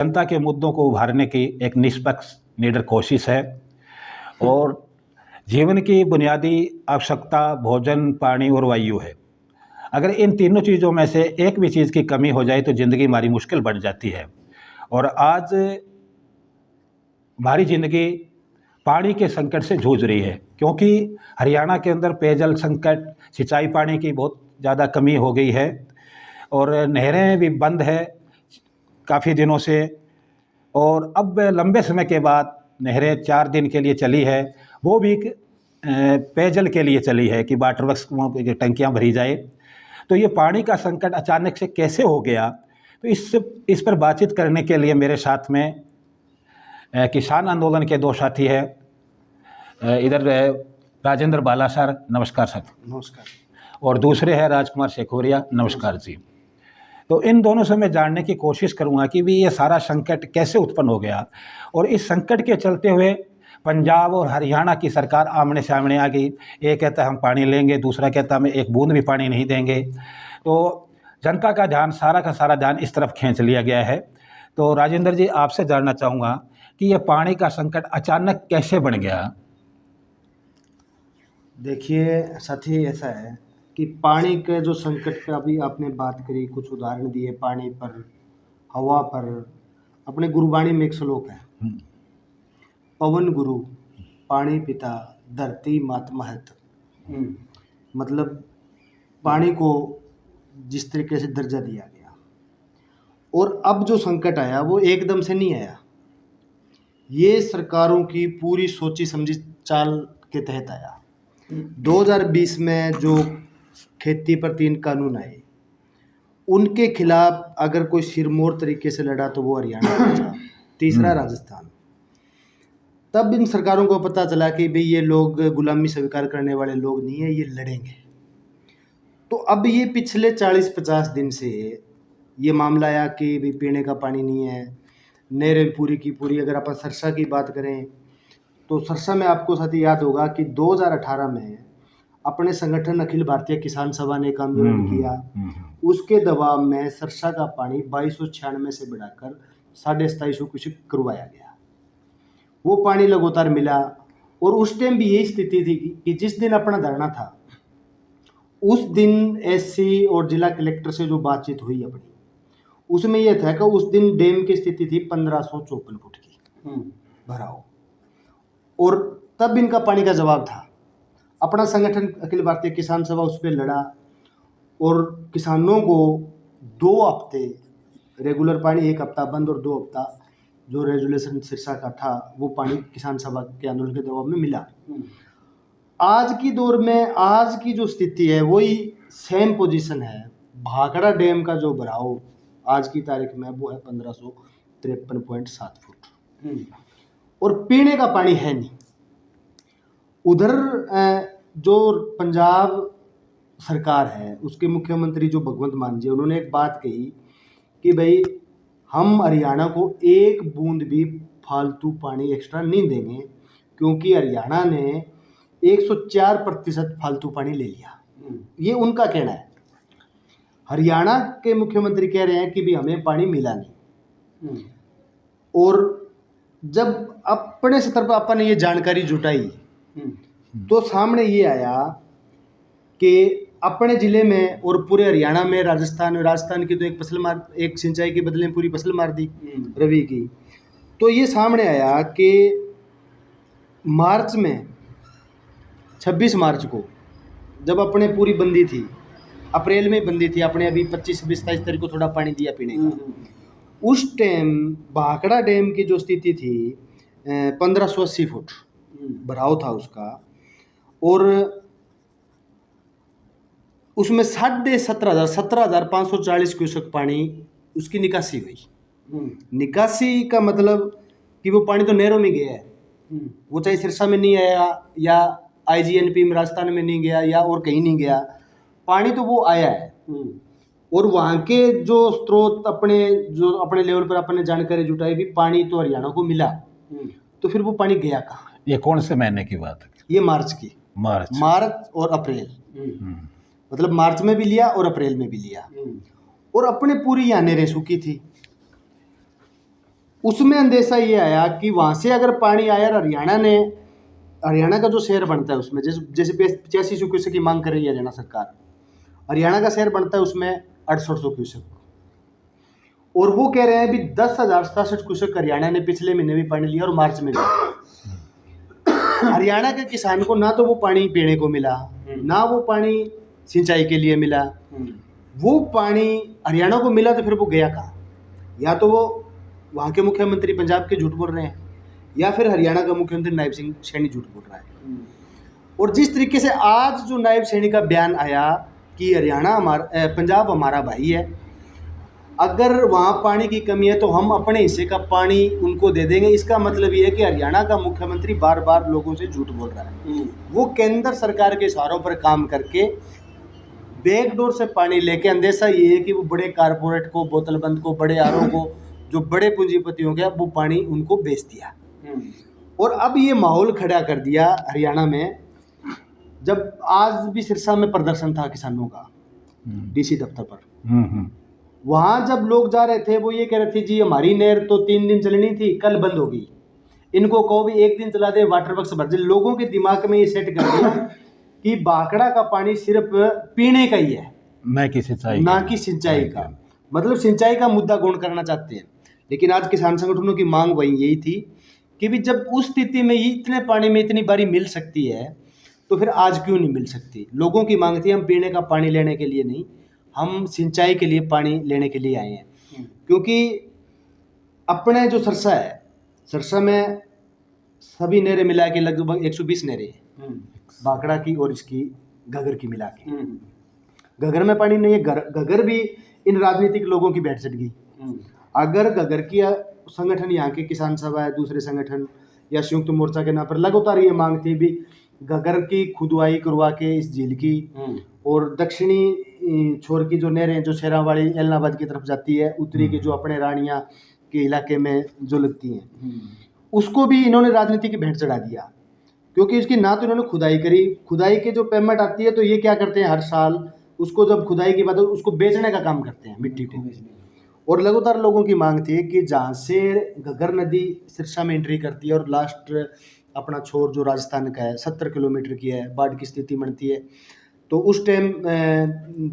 जनता के मुद्दों को उभारने की एक निष्पक्ष निडर कोशिश है और जीवन की बुनियादी आवश्यकता भोजन, पानी और वायु है। अगर इन तीनों चीज़ों में से एक भी चीज़ की कमी हो जाए तो ज़िंदगी हमारी मुश्किल बन जाती है। और आज हमारी ज़िंदगी पानी के संकट से जूझ रही है, क्योंकि हरियाणा के अंदर पेयजल संकट, सिंचाई पानी की बहुत ज़्यादा कमी हो गई है और नहरें भी बंद है काफ़ी दिनों से। और अब लंबे समय के बाद नहरें 4 दिन के लिए चली है, वो भी पेयजल के लिए चली है कि वाटर वर्क्स की टंकियाँ भरी जाए। तो ये पानी का संकट अचानक से कैसे हो गया, तो इस पर बातचीत करने के लिए मेरे साथ में किसान आंदोलन के 2 साथी हैं। इधर राजेंद्र बाला सर, नमस्कार सर। नमस्कार। और दूसरे हैं राजकुमार शेखोरिया, नमस्कार जी। तो इन दोनों से मैं जानने की कोशिश करूंगा कि भी ये सारा संकट कैसे उत्पन्न हो गया और इस संकट के चलते हुए पंजाब और हरियाणा की सरकार आमने सामने आ गई। एक कहता है हम पानी लेंगे, दूसरा कहता है हमें एक बूंद भी पानी नहीं देंगे। तो जनता का ध्यान, सारा का सारा ध्यान इस तरफ खींच लिया गया है। तो राजेंद्र जी, आपसे जानना चाहूँगा कि ये पानी का संकट अचानक कैसे बन गया? देखिए साथी, ऐसा है कि पानी के जो संकट का अभी आपने बात करी, कुछ उदाहरण दिए पानी पर, हवा पर। अपने गुरुबाणी में एक श्लोक है, पवन गुरु पानी पिता धरती मात महत। मतलब पानी को जिस तरीके से दर्जा दिया गया, और अब जो संकट आया वो एकदम से नहीं आया, ये सरकारों की पूरी सोची समझी चाल के तहत आया। 2020 में जो खेती पर 3 कानून आए, उनके खिलाफ अगर कोई सिरमौर तरीके से लड़ा तो वो हरियाणा पहुंचा, तीसरा राजस्थान। तब इन सरकारों को पता चला कि भाई ये लोग गुलामी स्वीकार करने वाले लोग नहीं है, ये लड़ेंगे। तो अब ये पिछले 40-50 दिन से ये मामला आया कि भाई पीने का पानी नहीं है, नहरें पूरी की पूरी। अगर अपन सरसा की बात करें तो सरसा में आपको साथी याद होगा कि 2018 में अपने संगठन अखिल भारतीय किसान सभा ने एक आंदोलन किया। उसके दबाव में सरसा का पानी 2296 से बढ़ाकर 2750 क्यूसेक करवाया गया। वो पानी लगातार मिला। और उस टाइम भी यही स्थिति थी कि जिस दिन अपना धरना था उस दिन एससी और जिला कलेक्टर से जो बातचीत हुई अपनी, उसमें यह था कि उस दिन डैम की स्थिति थी 1554 फुट की भराव, और तब इनका पानी का जवाब था। अपना संगठन अखिल भारतीय किसान सभा उस पर लड़ा और किसानों को 2 हफ्ते रेगुलर पानी, 1 हफ्ता बंद और 2 हफ्ता जो रेजुलेशन सिरसा का था वो पानी किसान सभा के आंदोलन के दबाव में मिला। आज की दौर में आज की जो स्थिति है वही सेम पोजीशन है। भाखड़ा डैम का जो भराव आज की तारीख में वो है 1553.7 फुट, और पीने का पानी है नहीं। उधर जो पंजाब सरकार है उसके मुख्यमंत्री जो भगवंत मान जी, उन्होंने एक बात कही कि भाई हम हरियाणा को 1 बूंद भी फालतू पानी एक्स्ट्रा नहीं देंगे, क्योंकि हरियाणा ने 104% फालतू पानी ले लिया। ये उनका कहना है। हरियाणा के मुख्यमंत्री कह रहे हैं कि भी हमें पानी मिला नहीं। और जब अपने स्तर पर अपन ने ये जानकारी जुटाई तो सामने ये आया कि अपने ज़िले में और पूरे हरियाणा में, राजस्थान की तो एक सिंचाई के बदले में पूरी फसल मार दी रवि की। तो ये सामने आया कि मार्च में 26 मार्च को जब अपने पूरी बंदी थी, अप्रैल में बंदी थी अपने, अभी 25-27 तारीख को थोड़ा पानी दिया पीने का। उस टाइम भाखड़ा डैम की जो स्थिति थी 1580 फुट भराव था उसका, और उसमें 17,540 क्यूसेक पानी उसकी निकासी हुई। निकासी का मतलब कि वो पानी तो नहरों में गया है, वो चाहे सिरसा में नहीं आया या आईजीएनपी में राजस्थान में नहीं गया या और कहीं नहीं गया, पानी तो वो आया है। और वहाँ के जो स्रोत अपने लेवल पर अपने जानकारी जुटाई भी, पानी तो हरियाणा को मिला। तो फिर वो पानी गया कहाँ? ये कौन से महीने की बात है? ये मार्च की, मार्च और अप्रैल। मतलब मार्च में भी लिया और अप्रैल में भी लिया। और अपने पूरी यहाँ नहरें सूखी थी। उसमें अंदेशा ये आया कि वहाँ से अगर पानी आया और हरियाणा का जो शेयर बनता है उसमें, जैसे 8500 क्यूसेक की मांग कर रही है हरियाणा सरकार, हरियाणा का शेयर बनता है उसमें 6800 क्यूसेक, और वो कह रहे हैं भी 10,067 क्यूसेक हरियाणा ने पिछले महीने भी पानी लिया और मार्च में लिया। हरियाणा के किसान को ना तो वो पानी पीने को मिला, ना वो पानी सिंचाई के लिए मिला। वो पानी हरियाणा को मिला तो फिर वो गया कहाँ? या तो वो वहाँ के मुख्यमंत्री पंजाब के झूठ बोल रहे हैं, या फिर हरियाणा का मुख्यमंत्री नायब सिंह सैनी झूठ बोल रहा है। और जिस तरीके से आज जो नायब सैनी का बयान आया कि हरियाणा हमारा, पंजाब हमारा भाई है, अगर वहाँ पानी की कमी है तो हम अपने हिस्से का पानी उनको दे देंगे, इसका मतलब ये है कि हरियाणा का मुख्यमंत्री बार बार लोगों से झूठ बोल रहा है। वो केंद्र सरकार के इशारों पर काम करके बैकडोर से पानी लेके, अंदेशा ये है कि वो बड़े कारपोरेट को, बोतलबंद को, बड़े आरों को, जो बड़े पूंजीपति हो गया, वो पानी उनको बेच दिया। और अब ये माहौल खड़ा कर दिया हरियाणा में। जब आज भी सिरसा में प्रदर्शन था किसानों का डीसी दफ्तर पर, वहाँ जब लोग जा रहे थे वो ये कह रहे थे जी हमारी नहर तो 3 दिन चलनी थी, कल बंद हो गई, इनको कहो भी 1 दिन चला दे, वाटर वर्क्स भर दे। लोगों के दिमाग में ये सेट कर दिया कि बाकड़ा का पानी सिर्फ पीने का ही है, ना कि सिंचाई का। मतलब सिंचाई का मुद्दा गौण करना चाहते हैं। लेकिन आज किसान संगठनों की मांग वही यही थी कि भी जब उस स्थिति में इतने पानी में इतनी बारी मिल सकती है तो फिर आज क्यों नहीं मिल सकती। लोगों की मांग थी हम पीने का पानी लेने के लिए नहीं, हम सिंचाई के लिए पानी लेने के लिए आए हैं। क्योंकि अपने जो सरसा है, सरसा में सभी नहरें मिला के लगभग 120 नहरें हैं, बाकड़ा की और इसकी घगर की मिला के। घगर में पानी नहीं है, घगर भी इन राजनीतिक लोगों की बैठ चढ़ गई। अगर घगर की संगठन, यहाँ के किसान सभा है, दूसरे संगठन या संयुक्त मोर्चा के नाम पर लगातार ये मांग थी भी घगर की खुदवाई करवा के इस झील की, और दक्षिणी छोर की जो नहरें जो शेरावाड़ी एलनाबाद की तरफ जाती है, उत्तरी की जो अपने रानिया के इलाके में जो लगती हैं, उसको भी इन्होंने राजनीति की भेंट चढ़ा दिया। क्योंकि इसकी ना तो इन्होंने खुदाई करी, खुदाई की जो पेमेंट आती है तो ये क्या करते हैं हर साल उसको, जब खुदाई की बात हो उसको बेचने का काम करते हैं मिट्टी को। और लगातार लोगों की मांग थी कि जहाँ से घग्गर नदी सिरसा में एंट्री करती है और लास्ट अपना छोर जो राजस्थान का है 70 किलोमीटर की है, बाढ़ की स्थिति बनती है तो उस टाइम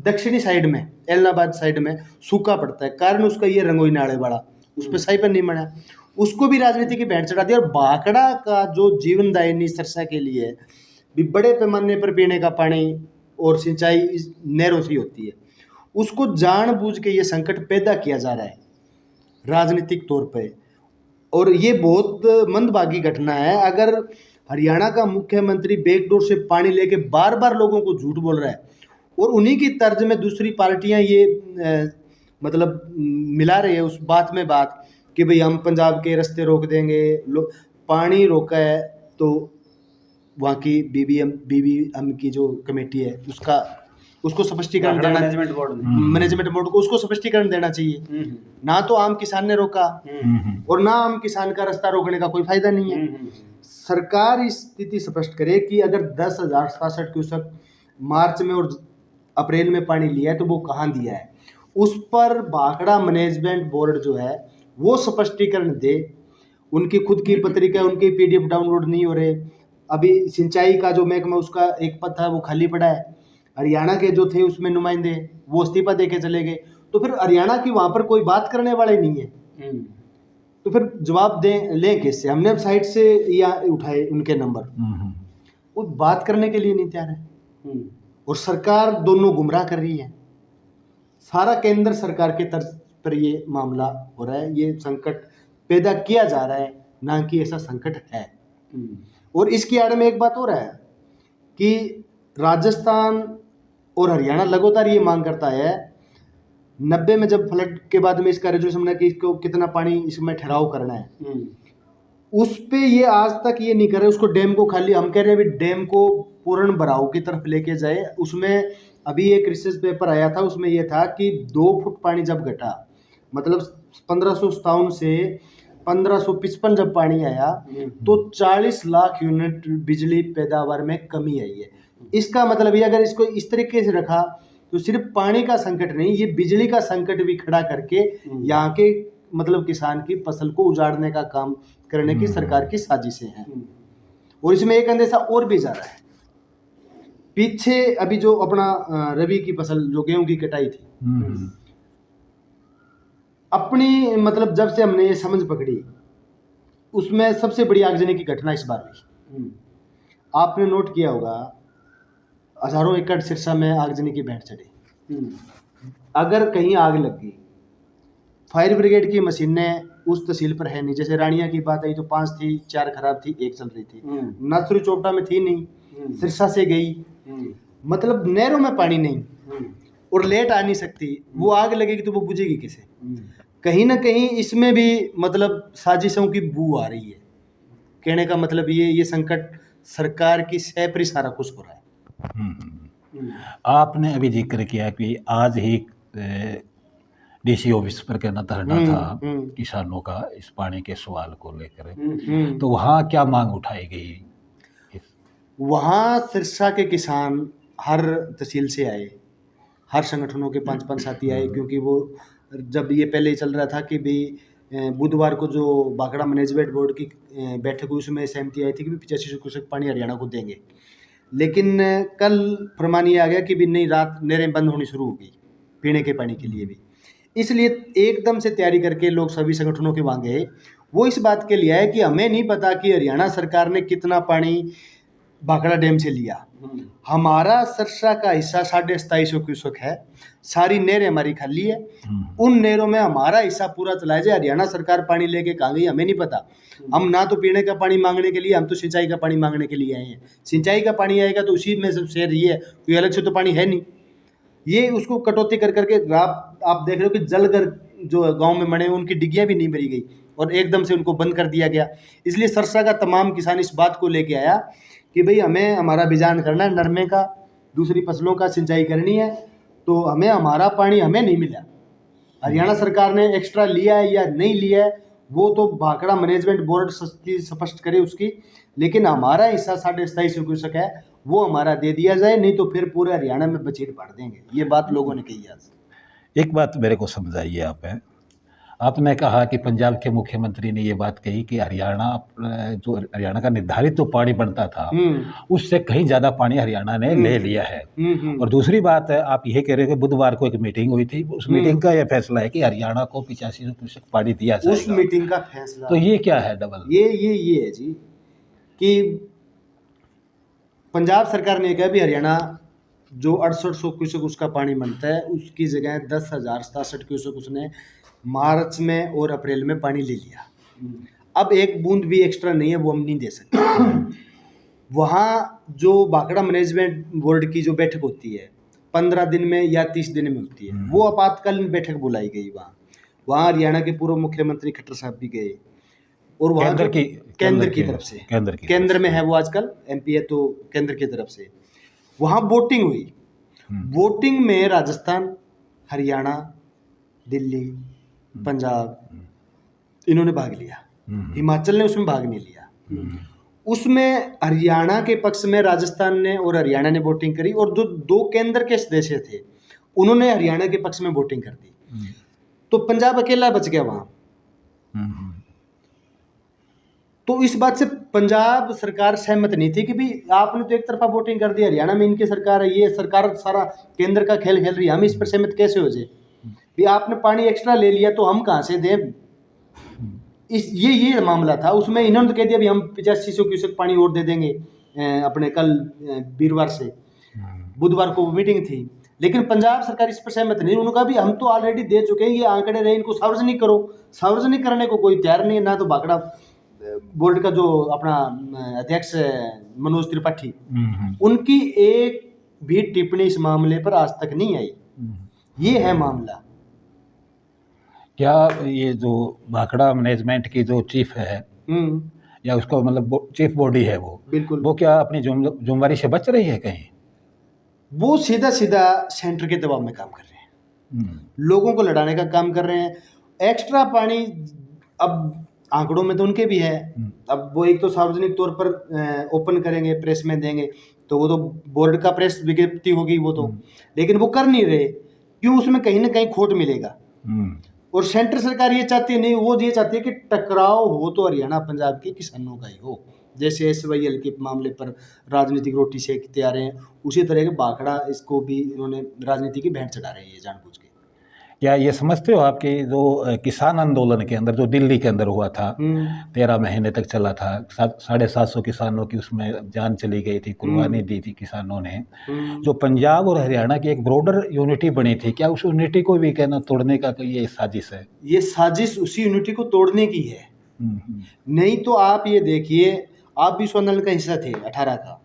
दक्षिणी साइड में एलनाबाद साइड में सूखा पड़ता है। कारण उसका ये रंगोई नाले वाला, उस पर साइपन नहीं बना, उसको भी राजनीति की भेंट चढ़ा दिया। और बाकड़ा का जो जीवनदायिनी सिरसा के लिए भी बड़े पैमाने पर पीने का पानी और सिंचाई इस नहरों से होती है, उसको जानबूझ के ये संकट पैदा किया जा रहा है राजनीतिक तौर पे। और ये बहुत मंदभागी घटना है। अगर हरियाणा का मुख्यमंत्री बैकडोर से पानी लेके बार बार लोगों को झूठ बोल रहा है और उन्हीं की तर्ज में दूसरी पार्टियां ये मतलब मिला रही है उस बात में बात कि भाई हम पंजाब के रास्ते रोक देंगे, पानी रोका है तो वहाँ की बीबीएम की जो कमेटी है उसको स्पष्टीकरण देना, मैनेजमेंट बोर्ड को उसको स्पष्टीकरण देना चाहिए। ना तो आम किसान ने रोका और ना आम किसान का रास्ता रोकने का कोई फायदा नहीं है। सरकार इस स्थिति स्पष्ट करे कि अगर 10,067 क्यूसेक मार्च में और अप्रैल में पानी लिया है तो वो कहाँ दिया है, उस पर बाकड़ा मैनेजमेंट बोर्ड जो है वो स्पष्टीकरण दे। उनकी खुद की पत्रिका, उनकी पीडीएफ डाउनलोड नहीं हो रहे। अभी सिंचाई का जो महकमा उसका एक पद था वो खाली पड़ा है, हरियाणा के जो थे उसमें नुमाइंदे वो इस्तीफा दे के चले गए, तो फिर हरियाणा की वहाँ पर कोई बात करने वाले नहीं है। तो फिर जवाब दें लें किससे? हमने अब साइड से या उठाए उनके नंबर, वो बात करने के लिए नहीं तैयार है। और सरकार दोनों गुमराह कर रही है। सारा केंद्र सरकार के तर्ज पर ये मामला हो रहा है, ये संकट पैदा किया जा रहा है, ना कि ऐसा संकट है। और इसकी आड़ में एक बात हो रहा है कि राजस्थान और हरियाणा लगातार ये मांग करता है, 90 में जब फ्लड के बाद में इसका रेजोल्यूशन बना कि इसको कितना पानी इसमें ठहराव करना है, उस पे ये आज तक ये नहीं कर रहे। उसको डैम को खाली हम कह रहे हैं भी डैम को पूर्ण भराव की तरफ लेके जाए। उसमें अभी एक रिसर्च पेपर आया था, उसमें ये था कि 2 फुट पानी जब घटा, मतलब 1557 से 1555 जब पानी आया तो 40 लाख यूनिट बिजली पैदावार में कमी आई है। इसका मतलब ये अगर इसको इस तरीके से रखा तो सिर्फ पानी का संकट नहीं, ये बिजली का संकट भी खड़ा करके यहाँ के मतलब किसान की फसल को उजाड़ने का काम करने की सरकार की साजिशें हैं। और इसमें एक अंदेशा और भी जा रहा है। पीछे अभी जो अपना रबी की फसल जो गेहूं की कटाई थी, अपनी मतलब जब से हमने ये समझ पकड़ी, उसमें सबसे बड़ी आगजनी की घटना इस बार हुई। आपने नोट किया होगा, हजारों एकड़ सिरसा में आगजनी की भेंट चढ़ी। अगर कहीं आग लग गई, फायर ब्रिगेड की मशीनें उस तहसील पर है नहीं। जैसे रानिया की बात आई तो 5 थी, 4 खराब थी, 1 चल रही थी। नाथुरी चोपटा में थी नहीं, सिरसा से गई, मतलब नहरों में पानी नहीं, और लेट आ नहीं सकती। वो आग लगेगी तो वो बुझेगी कैसे? कहीं ना कहीं इसमें भी मतलब साजिशों की बू आ रही है। कहने का मतलब ये संकट सरकार की सह पर ही सारा कुछ हो रहा है। आपने अभी जिक्र किया कि आज ही डीसी ऑफिस पर कहना धरना था किसानों का इस पानी के सवाल को लेकर, तो वहाँ क्या मांग उठाई गई? वहाँ सिरसा के किसान हर तहसील से आए, हर संगठनों के 5-5 साथी आए, क्योंकि वो जब ये पहले चल रहा था कि भाई बुधवार को जो भाखड़ा मैनेजमेंट बोर्ड की बैठक हुई, उसमें सहमति आई थी कि 8500 क्यूसेक पानी हरियाणा को देंगे। लेकिन कल फरमान ये आ गया कि भी नहीं, रात नहरें बंद होनी शुरू हो गई पीने के पानी के लिए भी। इसलिए एकदम से तैयारी करके लोग सभी संगठनों के वहाँ गए। वो इस बात के लिए है कि हमें नहीं पता कि हरियाणा सरकार ने कितना पानी भाखड़ा डैम से लिया। हमारा सिरसा का हिस्सा 2750 क्यूसेक है, सारी नहरें हमारी खाली है, उन नहरों में हमारा हिस्सा पूरा चलाया जाए। हरियाणा सरकार पानी लेके कहाँ गई हमें नहीं पता। हम ना तो पीने का पानी मांगने के लिए, हम तो सिंचाई का पानी मांगने के लिए आए हैं। सिंचाई का पानी आएगा तो उसी में सब शेयर ये है, कोई अलग से तो पानी है नहीं। ये उसको कटौती कर करके आप देख रहे हो कि जलकर जो गांव में मरे उनकी डिग्गियां भी नहीं भरी गई और एकदम से उनको बंद कर दिया गया। इसलिए सिरसा का तमाम किसान इस बात को लेके आया कि भाई हमें हमारा बिजान करना है, नरमे का, दूसरी फसलों का सिंचाई करनी है, तो हमें हमारा पानी हमें नहीं मिला। हरियाणा सरकार ने एक्स्ट्रा लिया है या नहीं लिया है वो तो भाखड़ा मैनेजमेंट बोर्ड स्पष्ट करे उसकी, लेकिन हमारा हिस्सा 2750 क्यूसेक है वो हमारा दे दिया जाए, नहीं तो फिर पूरे हरियाणा में बचीट बांट देंगे। ये बात लोगों ने कही आज। एक बात मेरे को समझाइए आपने कहा कि पंजाब के मुख्यमंत्री ने ये बात कही कि हरियाणा का निर्धारित जो पानी बनता था उससे कहीं ज़्यादा पानी हरियाणा ने ले लिया है। और दूसरी बात है, आप ये कह रहे हो कि बुधवार को एक मीटिंग हुई थी, उस मीटिंग का यह फैसला है कि हरियाणा को 8500 क्यूसेक पानी दिया जाएगा। उस मीटिंग का फैसला, तो ये क्या है डबल? ये है जी कि पंजाब सरकार ने कहा भी हरियाणा जो 6800 क्यूसेक उसका पानी बनता है, उसकी जगह 10,067 क्यूसेक उसने मार्च में और अप्रैल में पानी ले लिया। अब एक बूंद भी एक्स्ट्रा नहीं है, वो हम नहीं दे सकते। वहाँ जो भाखड़ा मैनेजमेंट बोर्ड की जो बैठक होती है 15 दिन में या 30 दिन में होती है, वो आपातकालीन बैठक बुलाई गई। वहाँ हरियाणा के पूर्व मुख्यमंत्री खट्टर साहब भी गए और वहाँ केंद्र की तरफ से, केंद्र में है वो आजकल, MP है तो केंद्र की तरफ से वहाँ वोटिंग हुई। वोटिंग में राजस्थान, हरियाणा, दिल्ली, पंजाब इन्होंने भाग लिया, हिमाचल ने उसमें भाग नहीं लिया। उसमें हरियाणा के पक्ष में राजस्थान ने और हरियाणा ने वोटिंग करी, और जो 2 केंद्र के सदस्य थे उन्होंने हरियाणा के पक्ष में वोटिंग कर दी, तो पंजाब अकेला बच गया वहाँ। तो इस बात से पंजाब सरकार सहमत नहीं थी कि भाई आपने तो एक तरफा वोटिंग कर दी, हरियाणा में इनकी सरकार है, ये सरकार सारा केंद्र का खेल खेल रही है, हम इस पर सहमत कैसे हो जाए? भी आपने पानी एक्स्ट्रा ले लिया तो हम कहाँ से दें? ये मामला था। उसमें इन्होंने तो कह दिया भी हम 8500 क्यूसेक पानी और दे देंगे अपने कल वीरवार से। बुधवार को मीटिंग थी, लेकिन पंजाब सरकार इस पर सहमत नहीं। उन्होंने कहा भी हम तो ऑलरेडी दे चुके हैं, ये आंकड़े रहे, इनको सार्वजनिक करो। सार्वजनिक करने को कोई तैयार नहीं है, ना तो भाखड़ा बोर्ड का जो अपना अध्यक्ष मनोज त्रिपाठी, उनकी एक भी टिप्पणी इस मामले पर आज तक नहीं आई। ये है मामला। क्या ये जो भाखड़ा मैनेजमेंट की जो चीफ है या उसको मतलब चीफ बॉडी है बिल्कुल, वो क्या अपनी जिम्मेदारी से बच रही है कहीं? वो सीधा सेंटर के दबाव में काम कर रहे हैं, लोगों को लड़ाने का काम कर रहे हैं। एक्स्ट्रा पानी अब आंकड़ों में तो उनके भी है, अब वो एक तो सार्वजनिक तौर पर ओपन करेंगे, प्रेस में देंगे, तो वो तो बोर्ड का प्रेस विज्ञप्ति होगी वो तो, लेकिन वो कर नहीं रहे। क्यों? उसमें कहीं ना कहीं खोट मिलेगा। और सेंटर सरकार ये चाहती है नहीं, वो ये चाहती है कि टकराव हो तो हरियाणा पंजाब के किसानों का ही हो। जैसे SYL के मामले पर राजनीतिक रोटी सेकते आ रहे हैं, उसी तरह के भाखड़ा इसको भी इन्होंने राजनीति की भेंट चढ़ा रही है जानबूझ के। क्या ये समझते हो आपके जो किसान आंदोलन के अंदर जो दिल्ली के अंदर हुआ था, 13 महीने तक चला था, 750 किसानों की उसमें जान चली गई थी, कुर्बानी दी थी किसानों ने, जो पंजाब और हरियाणा की एक ब्रॉडर यूनिटी बनी थी, क्या उस यूनिटी को भी कहना तोड़ने का कोई ये साजिश है? ये साजिश उसी यूनिटी को तोड़ने की है। नहीं तो आप ये देखिए, आप भी विश्व आंदोलन का हिस्सा थे 18 का,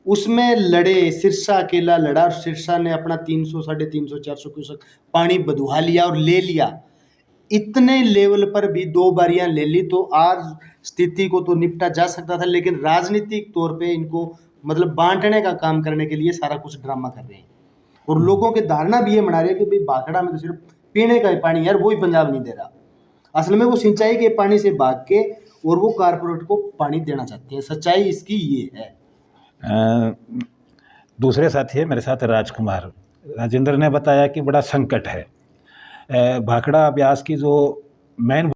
उसमें लड़े, सिरसा अकेला लड़ा और सिरसा ने अपना 300, 350, 400 क्यूसेक पानी बधुआ लिया और ले लिया। इतने लेवल पर भी 2 बारियां ले ली तो आज स्थिति को तो निपटा जा सकता था, लेकिन राजनीतिक तौर पे इनको मतलब बांटने का काम करने के लिए सारा कुछ ड्रामा कर रहे हैं। और लोगों की धारणा भी ये बना रहे हैं कि भाई भाखड़ा में तो सिर्फ पीने का ही पानी यार, वो ही पंजाब नहीं दे रहा। असल में वो सिंचाई के पानी से भाग के और वो कारपोरेट को पानी देना चाहते हैं। सच्चाई इसकी ये है। दूसरे साथी है मेरे साथ राजकुमार। राजेंद्र ने बताया कि बड़ा संकट है। भाखड़ा अभ्यास की जो मेन